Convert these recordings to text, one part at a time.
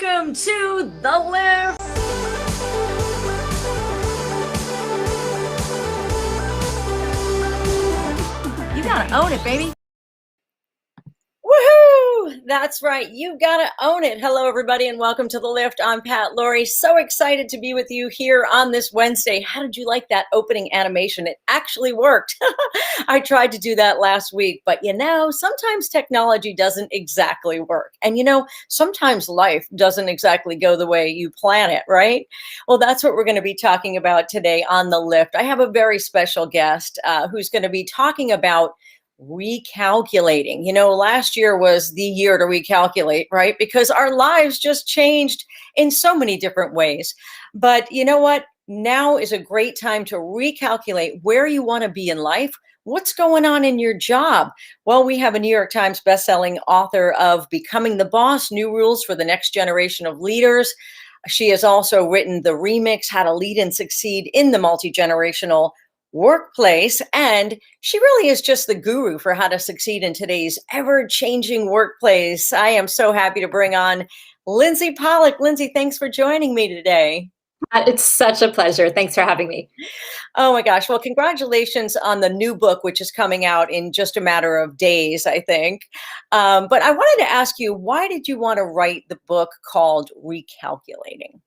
Welcome to The Lift. You gotta own it, baby. Woohoo! That's right. You gotta own it. Hello, everybody, and welcome to The Lift. I'm Pat Laurie. So excited to be with you here on this Wednesday. How did you like that opening animation? It actually worked. I tried to do that last week, but sometimes technology doesn't exactly work. And sometimes life doesn't exactly go the way you plan it, right? Well, that's what we're going to be talking about today on The Lift. I have a very special guest who's going to be talking about recalculating. Last year was the year to recalculate, right? Because our lives just changed in so many different ways. But you know what? Now is a great time to recalculate where you want to be in life. What's going on in your job? Well, we have a New York Times bestselling author of Becoming the Boss, New Rules for the Next Generation of Leaders. She has also written The Remix, How to Lead and Succeed in the Multi-Generational Workplace. And she really is just the guru for how to succeed in today's ever-changing workplace. I am so happy to bring on Lindsey Pollak. Lindsey, thanks for joining me today. It's such a pleasure. Thanks for having me. Oh my gosh. Well, congratulations on the new book, which is coming out in just a matter of days, I think. But I wanted to ask you, why did you want to write the book called Recalculating?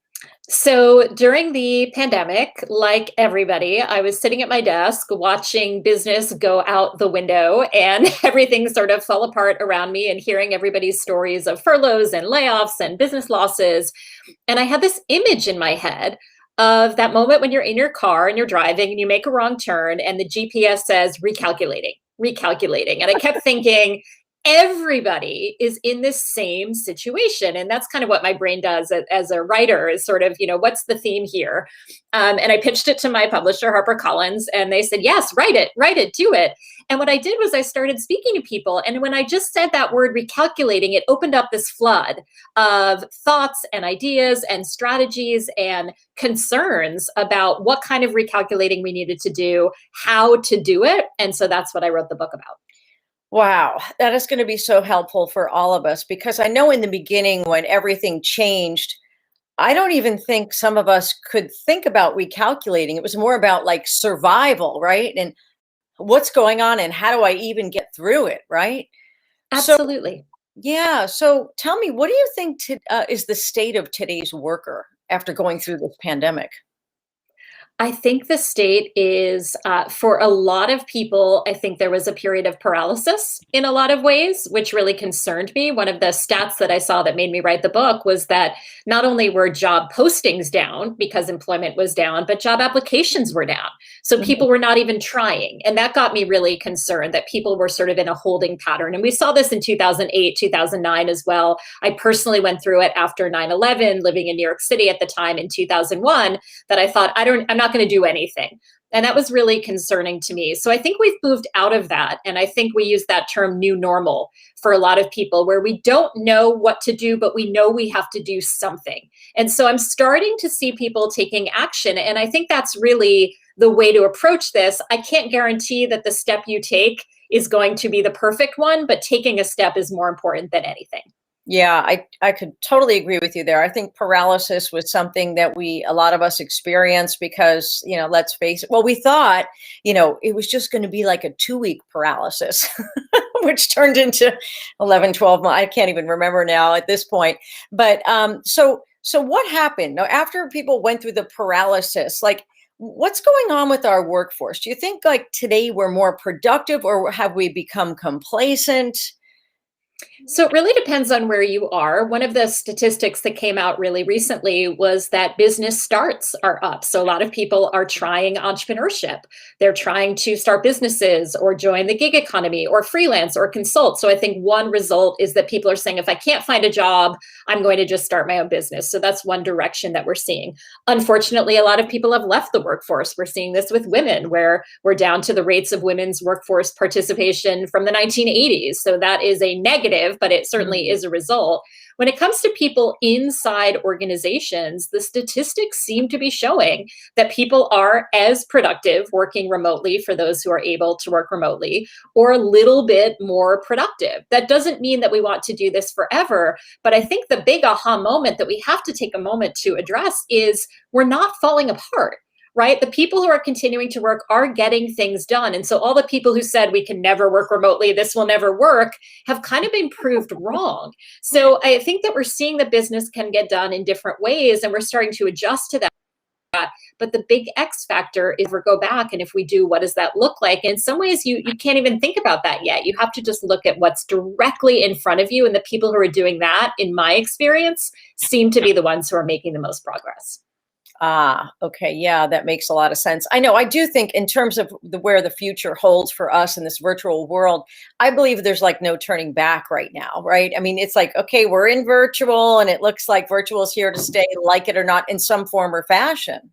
So during the pandemic, like everybody, I was sitting at my desk watching business go out the window and everything sort of fell apart around me and hearing everybody's stories of furloughs and layoffs and business losses. And I had this image in my head of that moment when you're in your car and you're driving and you make a wrong turn and the GPS says recalculating, recalculating. And I kept thinking, everybody is in this same situation. And that's kind of what my brain does as a writer is sort of, what's the theme here? And I pitched it to my publisher, HarperCollins, and they said, yes, write it, do it. And what I did was I started speaking to people. And when I just said that word recalculating, it opened up this flood of thoughts and ideas and strategies and concerns about what kind of recalculating we needed to do, how to do it. And so that's what I wrote the book about. Wow, that is going to be so helpful for all of us, because I know in the beginning when everything changed, I don't even think some of us could think about recalculating. It was more about like survival, right? And what's going on and how do I even get through it, right? Absolutely. So tell me, what do you think is the state of today's worker after going through this pandemic? I think the state is, for a lot of people, I think there was a period of paralysis in a lot of ways, which really concerned me. One of the stats that I saw that made me write the book was that not only were job postings down because employment was down, but job applications were down. So people were not even trying. And that got me really concerned that people were sort of in a holding pattern. And we saw this in 2008, 2009 as well. I personally went through it after 9/11, living in New York City at the time in 2001, that I thought, I'm not going to do anything. And that was really concerning to me. So I think we've moved out of that. And I think we use that term new normal for a lot of people where we don't know what to do, but we know we have to do something. And so I'm starting to see people taking action. And I think that's really the way to approach this. I can't guarantee that the step you take is going to be the perfect one, but taking a step is more important than anything. Yeah, I could totally agree with you there. I think paralysis was something that a lot of us experienced because, let's face it, well, we thought, it was just going to be like a 2-week paralysis, which turned into 11, 12 months. I can't even remember now at this point. But so what happened? Now, after people went through the paralysis, like what's going on with our workforce? Do you think like today we're more productive or have we become complacent? So it really depends on where you are. One of the statistics that came out really recently was that business starts are up. So a lot of people are trying entrepreneurship. They're trying to start businesses or join the gig economy or freelance or consult. So I think one result is that people are saying, if I can't find a job, I'm going to just start my own business. So that's one direction that we're seeing. Unfortunately, a lot of people have left the workforce. We're seeing this with women, where we're down to the rates of women's workforce participation from the 1980s. So that is a negative negative, but it certainly is a result. When it comes to people inside organizations, the statistics seem to be showing that people are as productive working remotely for those who are able to work remotely, or a little bit more productive. That doesn't mean that we want to do this forever, but I think the big aha moment that we have to take a moment to address is we're not falling apart. Right? The people who are continuing to work are getting things done. And so all the people who said we can never work remotely, this will never work, have kind of been proved wrong. So I think that we're seeing the business can get done in different ways, and we're starting to adjust to that. But the big X factor is we go back, and if we do, what does that look like? In some ways, you can't even think about that yet. You have to just look at what's directly in front of you. And the people who are doing that, in my experience, seem to be the ones who are making the most progress. Ah, okay. Yeah, that makes a lot of sense. I know. I do think in terms of where the future holds for us in this virtual world, I believe there's like no turning back right now, right? I mean, it's like, okay, we're in virtual and it looks like virtual is here to stay, like it or not, in some form or fashion.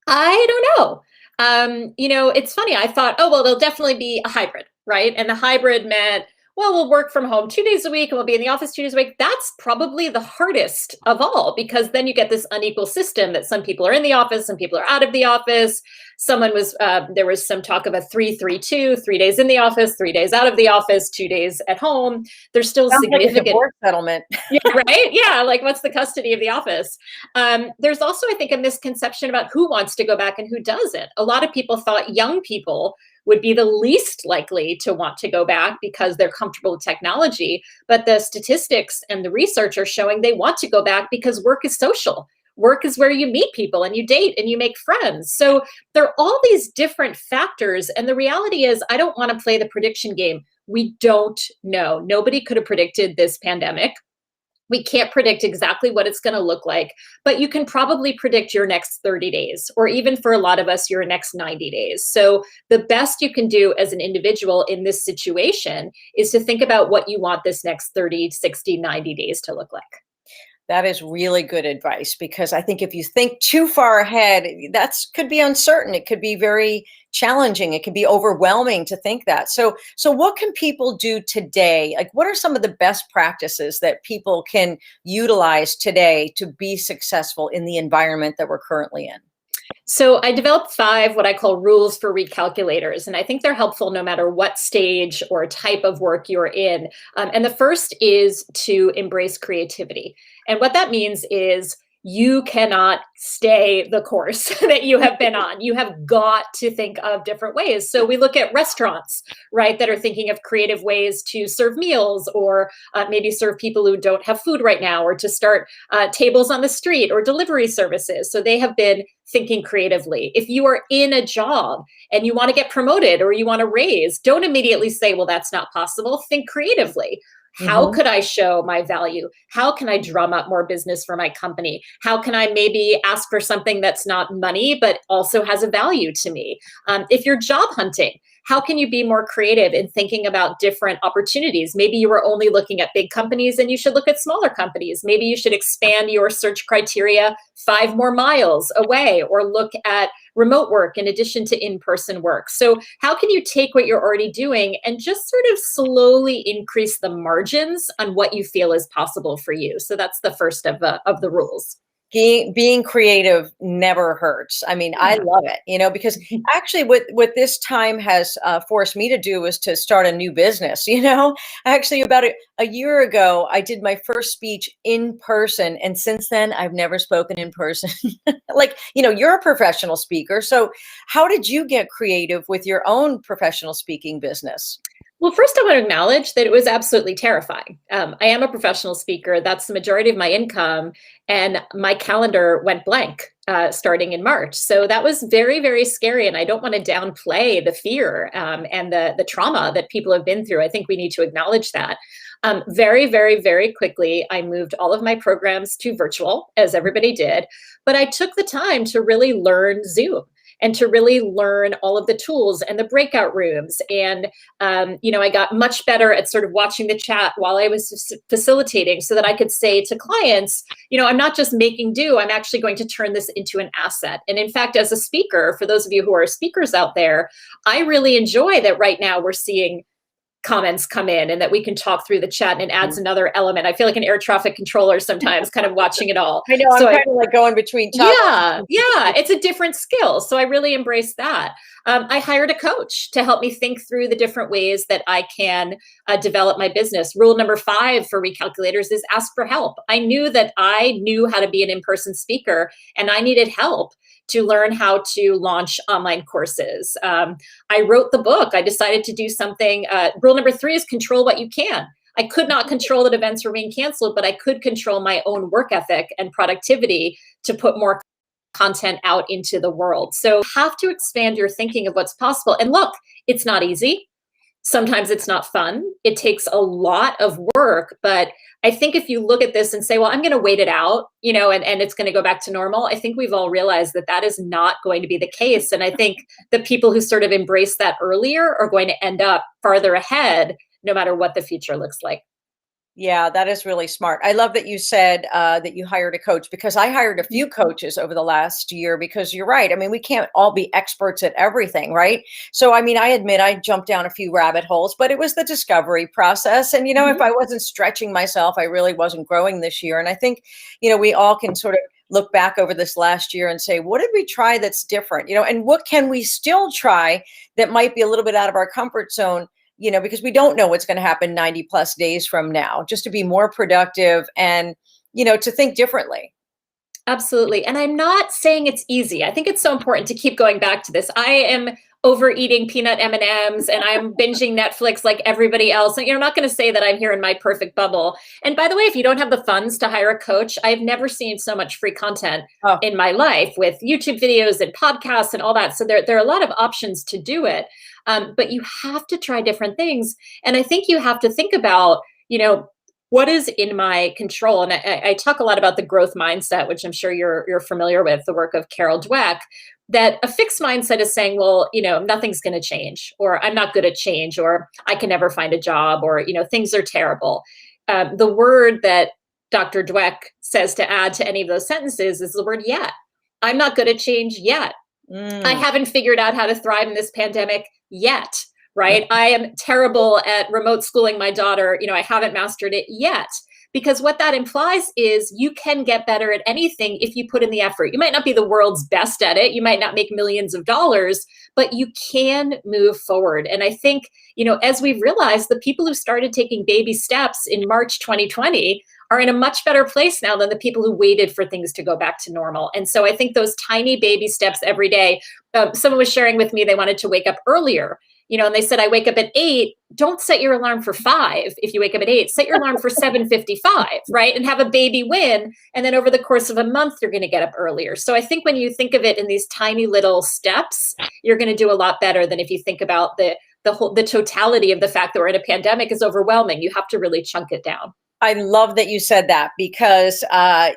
I don't know. It's funny. I thought, oh, well, there'll definitely be a hybrid, right? And the hybrid meant, well, we'll work from home 2 days a week and we'll be in the office 2 days a week. That's probably the hardest of all, because then you get this unequal system that some people are in the office, some people are out of the office. There was some talk of a 3-3-2, 3 days in the office, 3 days out of the office, 2 days at home. There's still Sounds like a significant divorce settlement. Yeah, right? Yeah, like what's the custody of the office? There's also, I think, a misconception about who wants to go back and who doesn't. A lot of people thought young people would be the least likely to want to go back because they're comfortable with technology. But the statistics and the research are showing they want to go back because work is social. Work is where you meet people and you date and you make friends. So there are all these different factors. And the reality is, I don't want to play the prediction game. We don't know. Nobody could have predicted this pandemic. We can't predict exactly what it's going to look like, but you can probably predict your next 30 days, or even for a lot of us, your next 90 days. So the best you can do as an individual in this situation is to think about what you want this next 30, 60, 90 days to look like. That is really good advice, because I think if you think too far ahead, could be uncertain. It could be very challenging. It could be overwhelming to think that. So what can people do today? Like, what are some of the best practices that people can utilize today to be successful in the environment that we're currently in? So I developed 5 what I call rules for recalculators, and I think they're helpful no matter what stage or type of work you're in. And the first is to embrace creativity. And what that means is you cannot stay the course that you have been on. You have got to think of different ways. So we look at restaurants, right, that are thinking of creative ways to serve meals, or maybe serve people who don't have food right now, or to start tables on the street or delivery services. So they have been thinking creatively. If you are in a job and you want to get promoted or you want to raise, don't immediately say, well, that's not possible. Think creatively. How could I show my value? How can I drum up more business for my company? How can I maybe ask for something that's not money, but also has a value to me? If you're job hunting, how can you be more creative in thinking about different opportunities? Maybe you were only looking at big companies and you should look at smaller companies. Maybe you should expand your search criteria 5 more miles away, or look at remote work in addition to in-person work. So how can you take what you're already doing and just sort of slowly increase the margins on what you feel is possible for you? So that's the first of the rules. Being creative never hurts. I mean, I love it, because actually what this time has forced me to do is to start a new business. Actually about a year ago, I did my first speech in person. And since then, I've never spoken in person. Like, you're a professional speaker. So how did you get creative with your own professional speaking business? Well, first, I want to acknowledge that it was absolutely terrifying. I am a professional speaker. That's the majority of my income. And my calendar went blank starting in March. So that was very, very scary. And I don't want to downplay the fear and the trauma that people have been through. I think we need to acknowledge that. Very, very, very quickly, I moved all of my programs to virtual, as everybody did. But I took the time to really learn Zoom, and to really learn all of the tools and the breakout rooms. And, I got much better at sort of watching the chat while I was facilitating, so that I could say to clients, I'm not just making do, I'm actually going to turn this into an asset. And in fact, as a speaker, for those of you who are speakers out there, I really enjoy that right now we're seeing comments come in and that we can talk through the chat, and it adds another element. I feel like an air traffic controller sometimes kind of watching it all. I know, I'm kind of like going between top. Yeah, it's a different skill. So I really embrace that. I hired a coach to help me think through the different ways that I can develop my business. Rule number 5 for recalculators is ask for help. I knew that I knew how to be an in-person speaker, and I needed help to learn how to launch online courses. I wrote the book. I decided to do something. Rule number 3 is control what you can. I could not control that events were being canceled, but I could control my own work ethic and productivity to put more content out into the world. So you have to expand your thinking of what's possible. And look, it's not easy. Sometimes it's not fun. It takes a lot of work. But I think if you look at this and say, well, I'm going to wait it out, and it's going to go back to normal, I think we've all realized that that is not going to be the case. And I think the people who sort of embrace that earlier are going to end up farther ahead, no matter what the future looks like. Yeah, that is really smart. I love that you said that you hired a coach, because I hired a few coaches over the last year, because you're right. I mean, we can't all be experts at everything, right? So, I mean, I admit I jumped down a few rabbit holes, but it was the discovery process. And, if I wasn't stretching myself, I really wasn't growing this year. And I think, we all can sort of look back over this last year and say, what did we try that's different? And what can we still try that might be a little bit out of our comfort zone? Because we don't know what's going to happen 90 plus days from now, just to be more productive and, to think differently. Absolutely. And I'm not saying it's easy. I think it's so important to keep going back to this. I am overeating peanut M&Ms and I'm binging Netflix like everybody else. And you're not going to say that I'm here in my perfect bubble. And by the way, if you don't have the funds to hire a coach, I've never seen so much free content in my life, with YouTube videos and podcasts and all that. So there are a lot of options to do it. But you have to try different things. And I think you have to think about, what is in my control? And I talk a lot about the growth mindset, which I'm sure you're familiar with, the work of Carol Dweck, that a fixed mindset is saying, well, nothing's going to change, or I'm not good at change, or I can never find a job, or, things are terrible. The word that Dr. Dweck says to add to any of those sentences is the word yet. I'm not good at change yet. I haven't figured out how to thrive in this pandemic yet, right? I am terrible at remote schooling my daughter. I haven't mastered it yet. Because what that implies is you can get better at anything if you put in the effort. You might not be the world's best at it. You might not make millions of dollars, but you can move forward. And I think, as we've realized, the people who started taking baby steps in March 2020 are in a much better place now than the people who waited for things to go back to normal. And so I think those tiny baby steps every day, someone was sharing with me, they wanted to wake up earlier, and they said, I wake up at 8, don't set your alarm for 5. If you wake up at 8, set your alarm for 7:55, right? And have a baby win. And then over the course of a month, you're going to get up earlier. So I think when you think of it in these tiny little steps, you're going to do a lot better than if you think about the totality of the fact that we're in a pandemic is overwhelming. You have to really chunk it down. I love that you said that, because,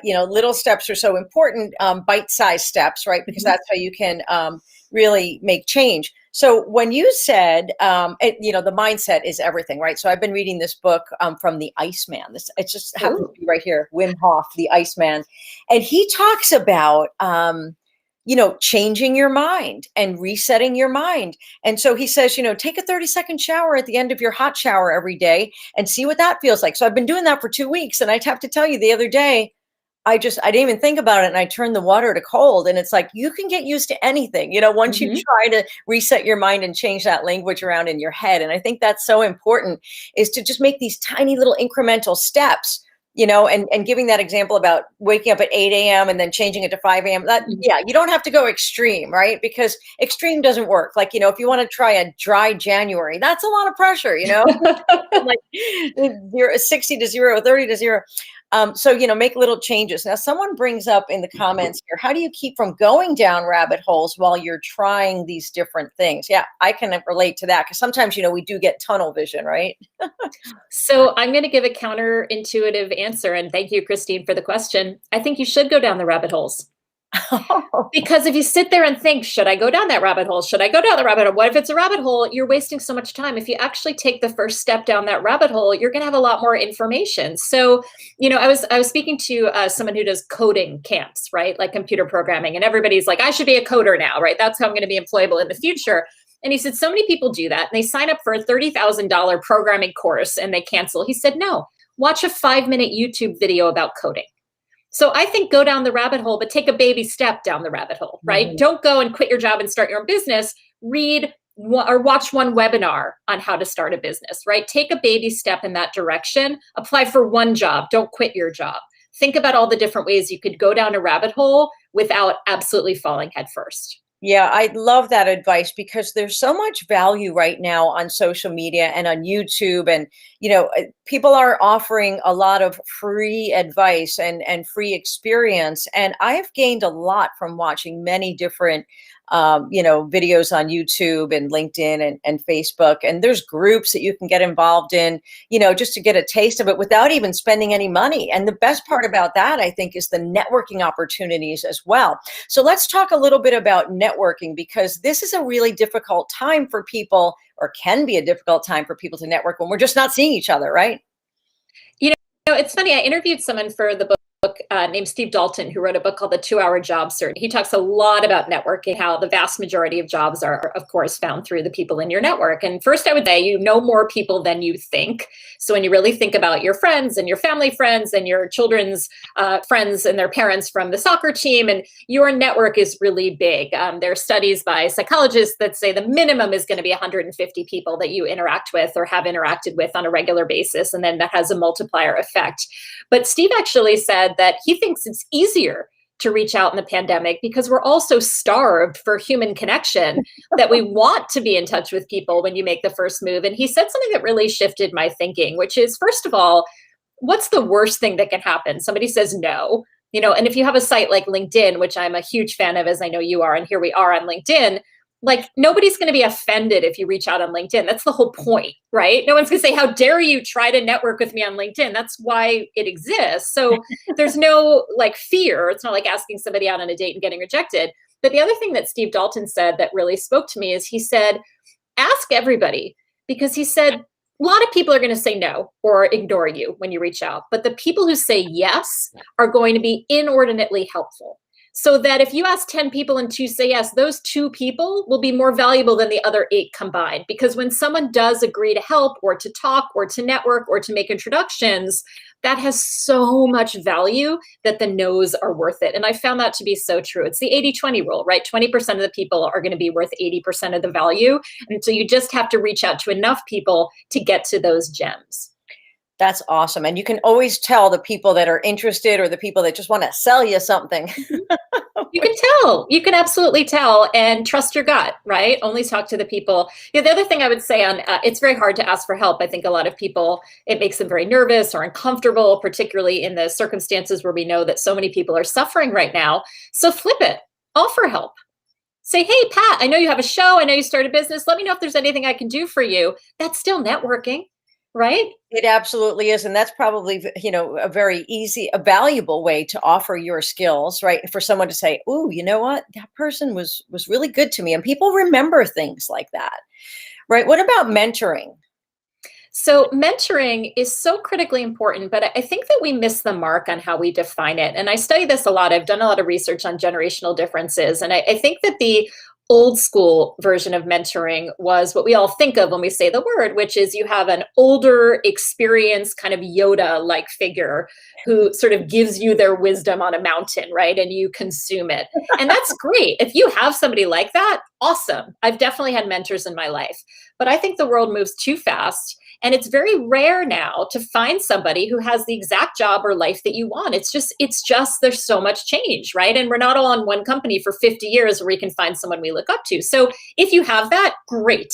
little steps are so important, bite-sized steps, right? Because that's how you can really make change. So when you said, the mindset is everything, right? So I've been reading this book from the Iceman. It just happens to be right here, Wim Hof, the Iceman. And he talks about, changing your mind and resetting your mind. And so he says, take a 30-second shower at the end of your hot shower every day and see what that feels like. So I've been doing that for 2 weeks. And I have to tell you, the other day, I didn't even think about it. And I turned the water to cold, and it's like, you can get used to anything, once you try to reset your mind and change that language around in your head. And I think that's so important, is to just make these tiny little incremental steps, and giving that example about waking up at 8 a.m. and then changing it to 5 a.m. You don't have to go extreme, right? Because extreme doesn't work. Like, if you want to try a dry January, that's a lot of pressure, like 60 to 0, 30 to 0. So, make little changes. Now, someone brings up in the comments here, how do you keep from going down rabbit holes while you're trying these different things? Yeah, I can relate to that, because sometimes, we do get tunnel vision, right? So I'm going to give a counterintuitive answer. And thank you, Christine, for the question. I think you should go down the rabbit holes. Because if you sit there and think, should I go down that rabbit hole? Should I go down the rabbit hole? What if it's a rabbit hole? You're wasting so much time. If you actually take the first step down that rabbit hole, you're going to have a lot more information. So, I was speaking to someone who does coding camps, right? Like computer programming, and everybody's like, I should be a coder now, right? That's how I'm going to be employable in the future. And he said, so many people do that. And they sign up for a $30,000 programming course and they cancel. He said, no, watch a 5-minute YouTube video about coding. So I think go down the rabbit hole, but take a baby step down the rabbit hole, right? Don't go and quit your job and start your own business. Read or watch one webinar on how to start a business, right? Take a baby step in that direction. Apply for one job. Don't quit your job. Think about all the different ways you could go down a rabbit hole without absolutely falling headfirst. Yeah, I love that advice because there's so much value right now on social media and on YouTube. And, people are offering a lot of free advice and free experience. And I've gained a lot from watching many different, videos on YouTube and LinkedIn and Facebook. And there's groups that you can get involved in, just to get a taste of it without even spending any money. And the best part about that, I think, is the networking opportunities as well. So let's talk a little bit about networking, because this is a really difficult time for people, or can be a difficult time for people to network when we're just not seeing each other, right? It's funny. I interviewed someone for the book named Steve Dalton, who wrote a book called The 2-Hour Job Search. He talks a lot about networking, how the vast majority of jobs are, of course, found through the people in your network. And first, I would say you know more people than you think. So when you really think about your friends and your family friends and your children's friends and their parents from the soccer team, and your network is really big. There are studies by psychologists that say the minimum is going to be 150 people that you interact with or have interacted with on a regular basis. And then that has a multiplier effect. But Steve actually said that he thinks it's easier to reach out in the pandemic because we're all so starved for human connection that we want to be in touch with people when you make the first move. And he said something that really shifted my thinking, which is, first of all, what's the worst thing that can happen? Somebody says no, and if you have a site like LinkedIn, which I'm a huge fan of, as I know you are, and here we are on LinkedIn, like nobody's going to be offended if you reach out on LinkedIn. That's the whole point, right? No one's going to say, how dare you try to network with me on LinkedIn? That's why it exists. So there's no fear. It's not like asking somebody out on a date and getting rejected. But the other thing that Steve Dalton said that really spoke to me is he said, ask everybody, because he said, a lot of people are going to say no or ignore you when you reach out. But the people who say yes are going to be inordinately helpful. So that if you ask 10 people and 2 say yes, those 2 people will be more valuable than the other 8 combined. Because when someone does agree to help or to talk or to network or to make introductions, that has so much value that the no's are worth it. And I found that to be so true. It's the 80-20 rule, right? 20% of the people are going to be worth 80% of the value. And so you just have to reach out to enough people to get to those gems. That's awesome. And you can always tell the people that are interested or the people that just want to sell you something. You can tell. You can absolutely tell, and trust your gut, right? Only talk to the people. The other thing I would say on it's very hard to ask for help. I think a lot of people, it makes them very nervous or uncomfortable, particularly in the circumstances where we know that so many people are suffering right now. So flip it. Offer help. Say, hey, Pat, I know you have a show. I know you started a business. Let me know if there's anything I can do for you. That's still networking. Right? It absolutely is. And that's probably, a very easy, a valuable way to offer your skills, right? For someone to say, ooh, you know what? That person was really good to me. And people remember things like that, right? What about mentoring? So mentoring is so critically important, but I think that we miss the mark on how we define it. And I study this a lot. I've done a lot of research on generational differences. And I think that the old school version of mentoring was what we all think of when we say the word, which is you have an older, experienced kind of Yoda-like figure who sort of gives you their wisdom on a mountain, right? And you consume it. And that's great. If you have somebody like that, awesome. I've definitely had mentors in my life. But I think the world moves too fast. And it's very rare now to find somebody who has the exact job or life that you want. It's just, there's so much change, right? And we're not all on one company for 50 years where we can find someone we look up to. So if you have that, great,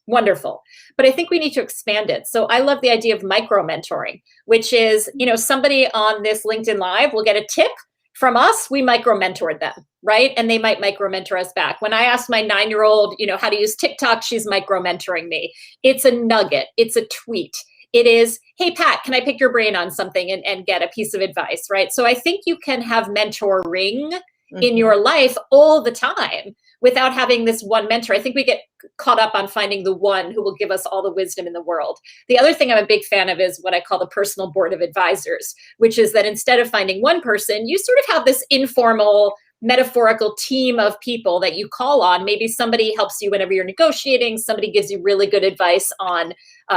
wonderful. But I think we need to expand it. So I love the idea of micro mentoring, which is, somebody on this LinkedIn Live will get a tip from us, we micro-mentored them, right? And they might micro-mentor us back. When I asked my 9-year-old, how to use TikTok, she's micro-mentoring me. It's a nugget. It's a tweet. It is, hey, Pat, can I pick your brain on something and get a piece of advice, right? So I think you can have mentoring in your life all the time without having this one mentor. I think we get caught up on finding the one who will give us all the wisdom in the world. The other thing I'm a big fan of is what I call the personal board of advisors, which is that instead of finding one person, you sort of have this informal metaphorical team of people that you call on. Maybe somebody helps you whenever you're negotiating. Somebody gives you really good advice on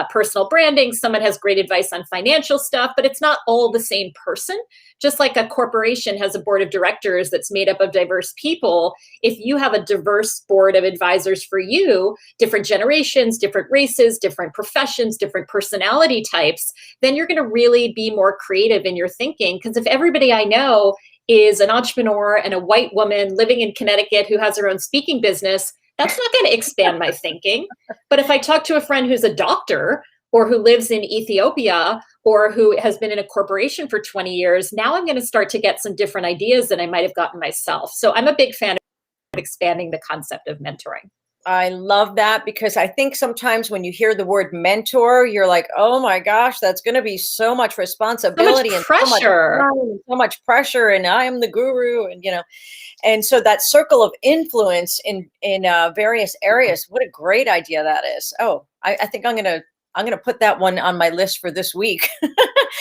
personal branding. Someone has great advice on financial stuff, but it's not all the same person. Just like a corporation has a board of directors that's made up of diverse people, if you have a diverse board of advisors for you, different generations, different races, different professions, different personality types, then you're going to really be more creative in your thinking. Because if everybody I know is an entrepreneur and a white woman living in Connecticut who has her own speaking business, that's not going to expand my thinking. But if I talk to a friend who's a doctor or who lives in Ethiopia or who has been in a corporation for 20 years, now I'm going to start to get some different ideas than I might have gotten myself. So I'm a big fan of expanding the concept of mentoring. I love that, because I think sometimes when you hear the word mentor, you're like, oh my gosh, that's going to be so much responsibility and pressure. so much pressure, and I am the guru, and and so that circle of influence in various areas. What a great idea that is. Oh, I think I'm gonna put that one on my list for this week.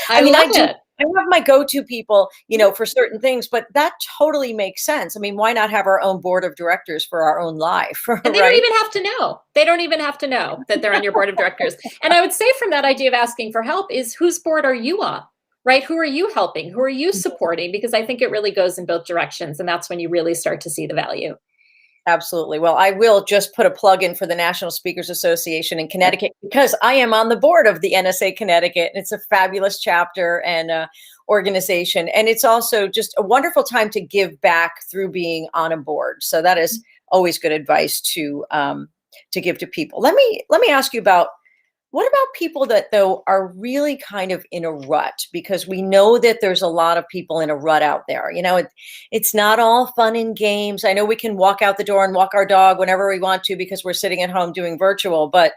I mean, love it. I have my go-to people, for certain things, but that totally makes sense. I mean, why not have our own board of directors for our own life? And they don't even have to know. They don't even have to know that they're on your board of directors. And I would say from that idea of asking for help is, whose board are you on? Right? Who are you helping? Who are you supporting? Because I think it really goes in both directions. And that's when you really start to see the value. Absolutely. Well, I will just put a plug in for the National Speakers Association in Connecticut, because I am on the board of the NSA Connecticut. It's a fabulous chapter and organization. And it's also just a wonderful time to give back through being on a board. So that is always good advice to give to people. Let me ask you about, what about people that, though, are really kind of in a rut? Because we know that there's a lot of people in a rut out there. It's not all fun and games. I know we can walk out the door and walk our dog whenever we want to because we're sitting at home doing virtual, but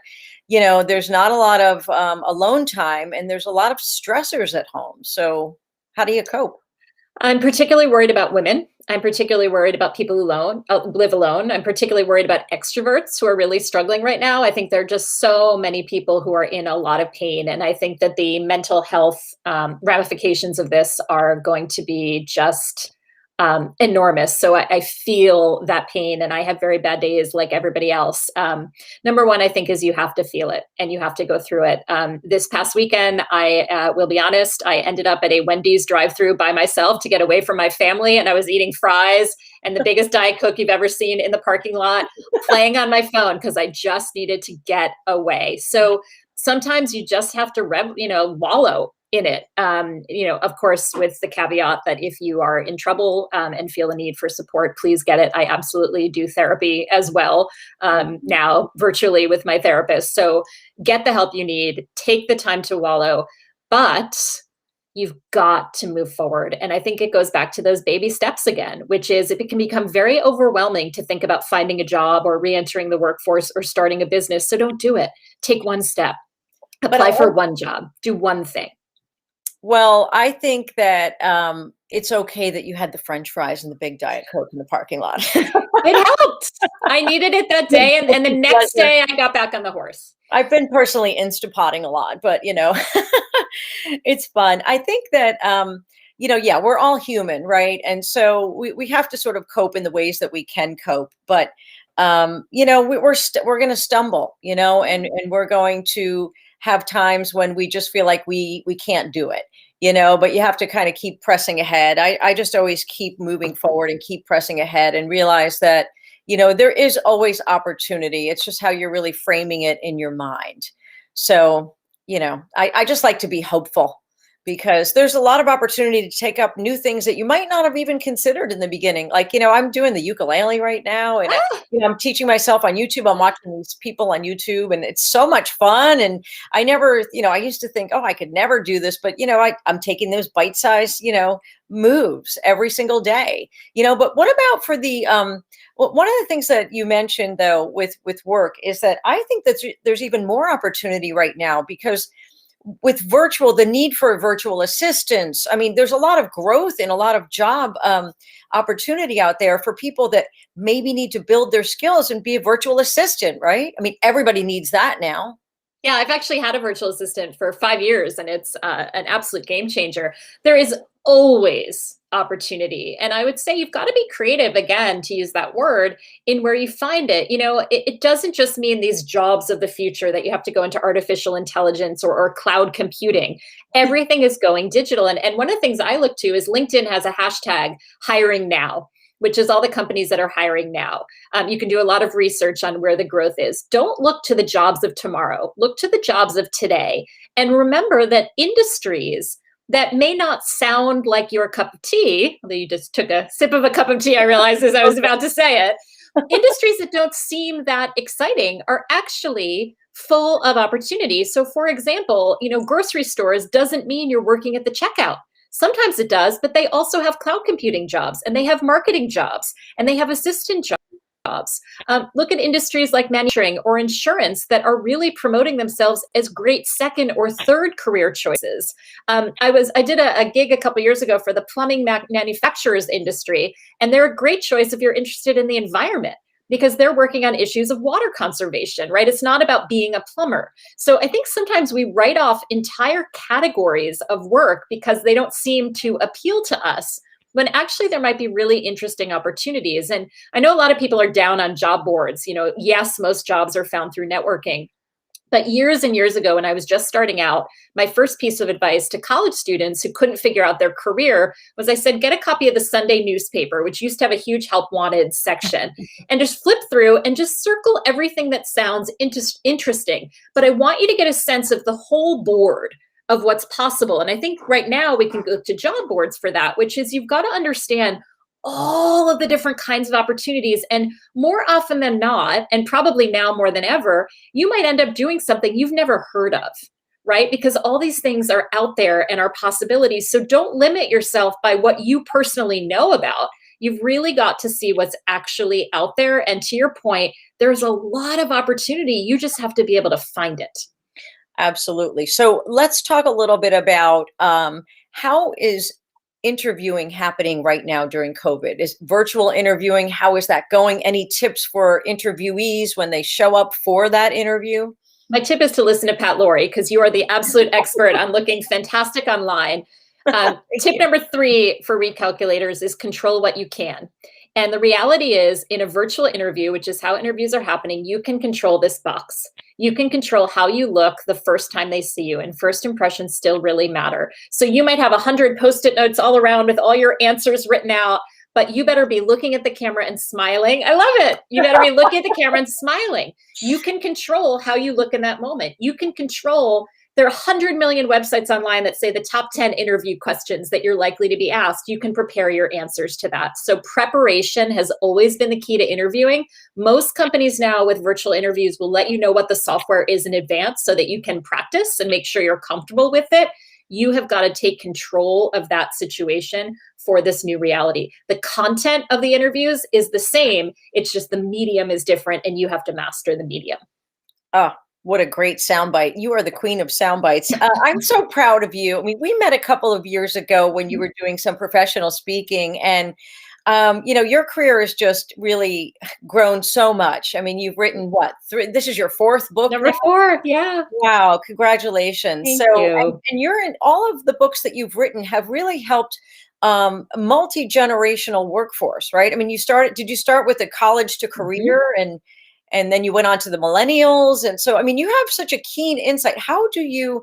there's not a lot of alone time, and there's a lot of stressors at home. So how do you cope? I'm particularly worried about women. I'm particularly worried about people who live alone. I'm particularly worried about extroverts who are really struggling right now. I think there are just so many people who are in a lot of pain. And I think that the mental health ramifications of this are going to be just enormous. So I feel that pain, and I have very bad days like everybody else. Number one, I think, is you have to feel it and you have to go through it. This past weekend, I will be honest, I ended up at a Wendy's drive-through by myself to get away from my family. And I was eating fries and the biggest Diet Coke you've ever seen in the parking lot, playing on my phone because I just needed to get away. So sometimes you just have to wallow in it, of course, with the caveat that if you are in trouble and feel a need for support, please get it. I absolutely do therapy as well now virtually with my therapist. So get the help you need, take the time to wallow, but you've got to move forward. And I think it goes back to those baby steps again, which is it can become very overwhelming to think about finding a job or re-entering the workforce or starting a business. So don't do it. Take one step, apply for one job, do one thing. Well, I think that it's okay that you had the French fries and the big Diet Coke in the parking lot. It helped. I needed it that day. And the next day I got back on the horse. I've been personally Instapotting a lot, but, it's fun. I think that, we're all human, right? And so we have to sort of cope in the ways that we can cope. But, we're going to stumble, and we're going to have times when we just feel like we can't do it, but you have to kind of keep pressing ahead. I just always keep moving forward and keep pressing ahead and realize that, there is always opportunity. It's just how you're really framing it in your mind. So, I just like to be hopeful, because there's a lot of opportunity to take up new things that you might not have even considered in the beginning. Like, I'm doing the ukulele right now, and I'm teaching myself on YouTube. I'm watching these people on YouTube, and it's so much fun. And I never, I used to think, oh, I could never do this, but I'm taking those bite-sized, moves every single day, but what about for the, well, one of the things that you mentioned though, with work, is that I think that there's even more opportunity right now, because with virtual, the need for virtual assistants. I mean, there's a lot of growth and a lot of job opportunity out there for people that maybe need to build their skills and be a virtual assistant, right? I mean, everybody needs that now. Yeah, I've actually had a virtual assistant for 5 years, and it's an absolute game changer. There is always opportunity. And I would say you've got to be creative, again, to use that word, in where you find it. It doesn't just mean these jobs of the future that you have to go into artificial intelligence or cloud computing. Everything is going digital. And one of the things I look to is LinkedIn has a hashtag, hiring now, which is all the companies that are hiring now. You can do a lot of research on where the growth is. Don't look to the jobs of tomorrow. Look to the jobs of today. And remember that industries that may not sound like your cup of tea, although you just took a sip of a cup of tea, I realized as I was about to say it, industries that don't seem that exciting are actually full of opportunity. So for example, grocery stores doesn't mean you're working at the checkout. Sometimes it does, but they also have cloud computing jobs, and they have marketing jobs, and they have assistant jobs. Look at industries like manufacturing or insurance that are really promoting themselves as great second or third career choices. I did a gig a couple years ago for the plumbing manufacturers industry, and they're a great choice if you're interested in the environment, because they're working on issues of water conservation, right? It's not about being a plumber. So I think sometimes we write off entire categories of work because they don't seem to appeal to us, when actually there might be really interesting opportunities. And I know a lot of people are down on job boards. Yes, most jobs are found through networking. But years and years ago, when I was just starting out, my first piece of advice to college students who couldn't figure out their career was, I said, get a copy of the Sunday newspaper, which used to have a huge help wanted section, and just flip through and just circle everything that sounds interesting. But I want you to get a sense of the whole board of what's possible. And I think right now we can go to job boards for that, which is you've got to understand all of the different kinds of opportunities. And more often than not, and probably now more than ever, you might end up doing something you've never heard of, right? Because all these things are out there and are possibilities. So don't limit yourself by what you personally know about. You've really got to see what's actually out there. And to your point, there's a lot of opportunity. You just have to be able to find it. Absolutely. So let's talk a little bit about how is interviewing happening right now during COVID? Is virtual interviewing, how is that going? Any tips for interviewees when they show up for that interview? My tip is to listen to Pat Laurie, because you are the absolute expert on looking fantastic online. Tip number 3 for recalculators is control what you can. And the reality is, in a virtual interview, which is how interviews are happening, you can control this box. You can control how you look the first time they see you, and first impressions still really matter. So you might have 100 Post-it notes all around with all your answers written out, but you better be looking at the camera and smiling. I love it. You better be looking at the camera and smiling. You can control how you look in that moment. You can control. There are 100 million websites online that say the top 10 interview questions that you're likely to be asked. You can prepare your answers to that. So preparation has always been the key to interviewing. Most companies now with virtual interviews will let you know what the software is in advance so that you can practice and make sure you're comfortable with it. You have got to take control of that situation for this new reality. The content of the interviews is the same. It's just the medium is different, and you have to master the medium. Oh, what a great soundbite. You are the queen of soundbites. I'm so proud of you. I mean, we met a couple of years ago when you were doing some professional speaking, and your career has just really grown so much. I mean, you've written what? This is your 4th book? Number 4, yeah. Wow, congratulations. Thank you. And you're in all of the books that you've written have really helped multi-generational workforce, right? I mean, did you start with a college to career, and then you went on to the millennials? And so, I mean, you have such a keen insight. How do you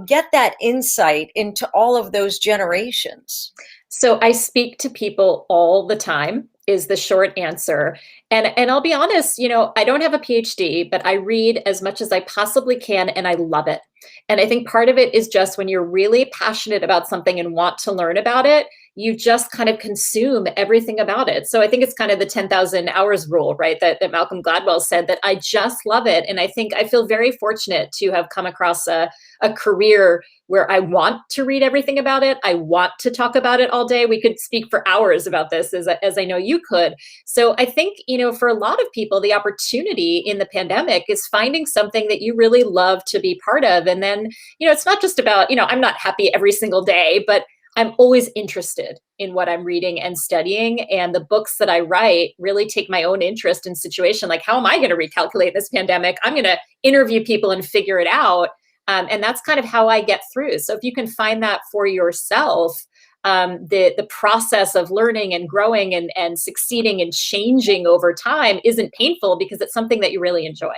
get that insight into all of those generations? So I speak to people all the time is the short answer. And I'll be honest, I don't have a PhD, but I read as much as I possibly can, and I love it. And I think part of it is just when you're really passionate about something and want to learn about it, you just kind of consume everything about it. So I think it's kind of the 10,000 hours rule, right? That Malcolm Gladwell said, that I just love it. And I think I feel very fortunate to have come across a career where I want to read everything about it. I want to talk about it all day. We could speak for hours about this, as I know you could. So I think, for a lot of people, the opportunity in the pandemic is finding something that you really love to be part of. And then, it's not just about, I'm not happy every single day, but I'm always interested in what I'm reading and studying. And the books that I write really take my own interest in situation. Like, how am I going to recalculate this pandemic? I'm going to interview people and figure it out. And that's kind of how I get through. So if you can find that for yourself, the process of learning and growing and succeeding and changing over time isn't painful because it's something that you really enjoy.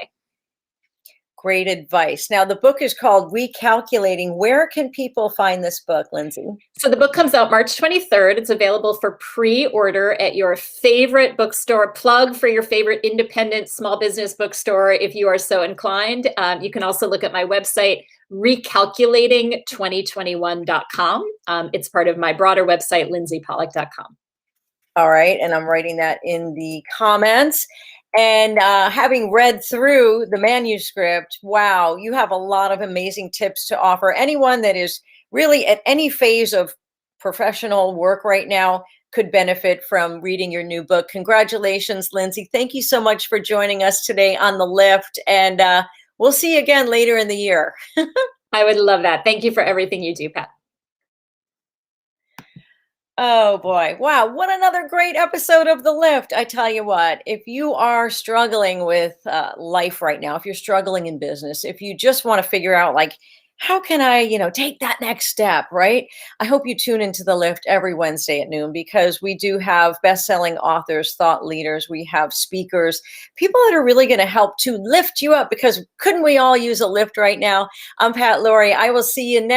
Great advice. Now, the book is called Recalculating. Where can people find this book, Lindsey? So the book comes out March 23rd. It's available for pre-order at your favorite bookstore. Plug for your favorite independent small business bookstore if you are so inclined. You can also look at my website, recalculating2021.com. It's part of my broader website, lindseypollak.com. All right. And I'm writing that in the comments. And having read through the manuscript, wow, you have a lot of amazing tips to offer anyone that is really at any phase of professional work right now could benefit from reading your new book. Congratulations, Lindsey. Thank you so much for joining us today on The Lift. And we'll see you again later in the year. I would love that. Thank you for everything you do, Pat. Oh boy. Wow. What another great episode of The Lift. I tell you what, if you are struggling with life right now, if you're struggling in business, if you just want to figure out like, how can I, take that next step, right? I hope you tune into The Lift every Wednesday at noon because we do have best-selling authors, thought leaders, we have speakers, people that are really going to help to lift you up because couldn't we all use a lift right now? I'm Pat Laurie. I will see you next week.